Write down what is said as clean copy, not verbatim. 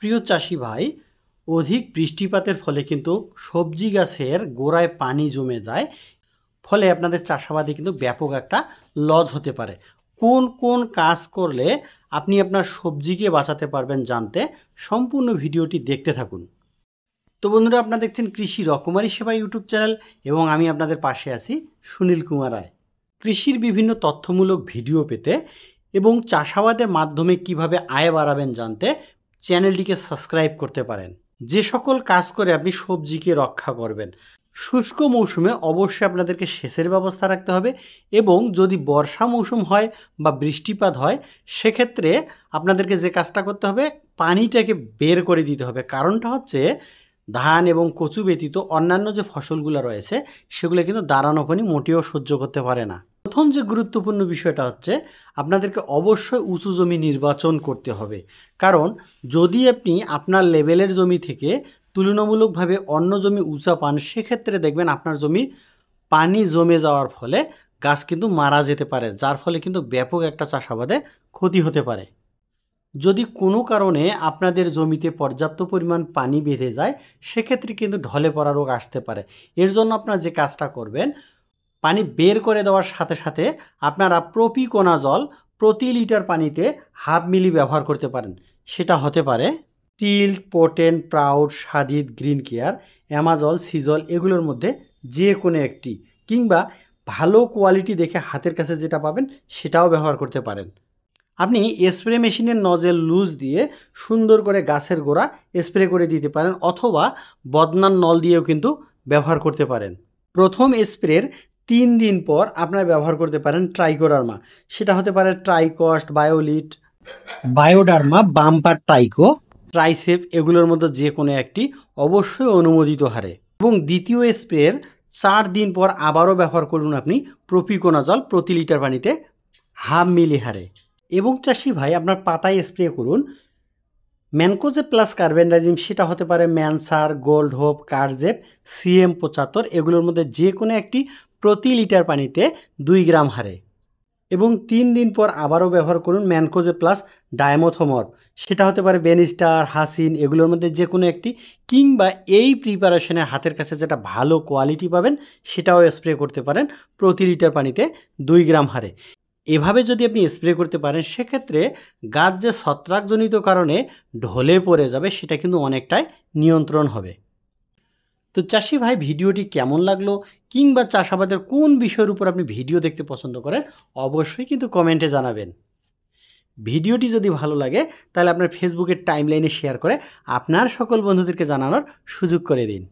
প্রিয় চাষি ভাই, অধিক বৃষ্টিপাতের ফলে কিন্তু সবজি গাছের গোড়ায় পানি জমে যায়, ফলে আপনাদের চাষাবাদে কিন্তু ব্যাপক একটা লস হতে পারে। কোন কোন কাজ করলে আপনি আপনার সবজিকে বাঁচাতে পারবেন জানতে সম্পূর্ণ ভিডিওটি দেখতে থাকুন। তো বন্ধুরা, আপনারা দেখছেন কৃষি রকমারি সেবা ইউটিউব চ্যানেল এবং আমি আপনাদের পাশে আছি সুনীল কুমার রায়। কৃষির বিভিন্ন তথ্যমূলক ভিডিও পেতে এবং চাষাবাদের মাধ্যমে কিভাবে আয় বাড়াবেন জানতে চ্যানেলটিকে সাবস্ক্রাইব করতে পারেন। যে সকল কাজ করে আপনি সবজিকে রক্ষা করবেন, শুষ্ক মৌসুমে অবশ্যই আপনাদেরকে সেচের ব্যবস্থা রাখতে হবে এবং যদি বর্ষা মৌসুম হয় বা বৃষ্টিপাত হয় সেক্ষেত্রে আপনাদেরকে যে কাজটা করতে হবে, পানিটাকে বের করে দিতে হবে। কারণটা হচ্ছে ধান এবং কচু ব্যতীত অন্যান্য যে ফসলগুলো রয়েছে সেগুলো কিন্তু দাঁড়ানো পানি মোটেও সহ্য করতে পারে না। প্রথম যে গুরুত্বপূর্ণ বিষয়টা হচ্ছে আপনাদেরকে অবশ্যই উঁচু জমি নির্বাচন করতে হবে। কারণ যদি আপনি আপনার লেভেলের জমি থেকে তুলনামূলকভাবে অন্য জমি উঁচা পান, সেক্ষেত্রে দেখবেন আপনার জমি পানি জমে যাওয়ার ফলে গাছ কিন্তু মারা যেতে পারে, যার ফলে কিন্তু ব্যাপক একটা চাষাবাদে ক্ষতি হতে পারে। যদি কোনো কারণে আপনাদের জমিতে পর্যাপ্ত পরিমাণ পানি বেঁধে যায় সেক্ষেত্রে কিন্তু ঢলে পড়া রোগ আসতে পারে। এর জন্য আপনারা যে কাজটা করবেন, পানি বের করে দেওয়ার সাথে সাথে আপনারা প্রপিকোনাজল প্রতি লিটার পানিতে 1/2 মিলি ব্যবহার করতে পারেন। সেটা হতে পারে টিল্ট, পোটেন, প্রাউড, সাদিদ, গ্রিন কেয়ার, অ্যামাজল, সিজল, এগুলোর মধ্যে যে কোনো একটি, কিংবা ভালো কোয়ালিটি দেখে হাতের কাছে যেটা পাবেন সেটাও ব্যবহার করতে পারেন। আপনি স্প্রে মেশিনের নজেল লুজ দিয়ে সুন্দর করে গাছের গোড়া স্প্রে করে দিতে পারেন, অথবা বদনার নল দিয়েও কিন্তু ব্যবহার করতে পারেন। প্রথম স্প্রের 3 দিন পর আপনারা ব্যবহার করতে পারেন ট্রাইকোডার্মা। সেটা হতে পারে ট্রাইকস্ট, বায়োলিট, বায়োডার্মা, বাম্পার, টাইকো, ট্রাইসেপ, এগুলোর মধ্যে যে কোনো একটি অবশ্যই অনুমোদিত হারে। এবং দ্বিতীয় স্প্রের 4 দিন পর আবারও ব্যবহার করুন আপনি প্রপিকোনাজল প্রতি লিটার পানিতে 1/2 মিলি হারে। এবং চাষি ভাই, আপনার পাতায় স্প্রে করুন ম্যানকোজেব প্লাস কার্বেন্ডাজিম। সেটা হতে পারে ম্যানসার, গোল্ড হোপ, কার্জেপ, CM75, এগুলোর মধ্যে যে কোনো একটি প্রতি লিটার পানিতে 2 গ্রাম হারে। এবং 3 দিন পর আবারও ব্যবহার করুন ম্যানকোজেব প্লাস ডায়ামোথোমর। সেটা হতে পারে বেনিস্টার, হাসিন, এগুলোর মধ্যে যে কোনো একটি, কিংবা এই প্রিপারেশনে হাতের কাছে যেটা ভালো কোয়ালিটি পাবেন সেটাও স্প্রে করতে পারেন প্রতি লিটার পানিতে 2 গ্রাম হারে। এভাবে যদি আপনি স্প্রে করতে পারেন সেক্ষেত্রে গাছ যে ছত্রাকজনিত কারণে ঢলে পড়ে যাবে সেটা কিন্তু অনেকটাই নিয়ন্ত্রণ হবে। তো চাষি ভাই, ভিডিওটি কেমন লাগলো, কিংবা চাষাবাদের কোন বিষয়ের উপর আপনি ভিডিও দেখতে পছন্দ করেন অবশ্যই কিন্তু কমেন্টে জানাবেন। ভিডিওটি যদি ভালো লাগে তাহলে আপনার ফেসবুকের টাইমলাইনে শেয়ার করে আপনার সকল বন্ধুদেরকে জানানোর সুযোগ করে দিন।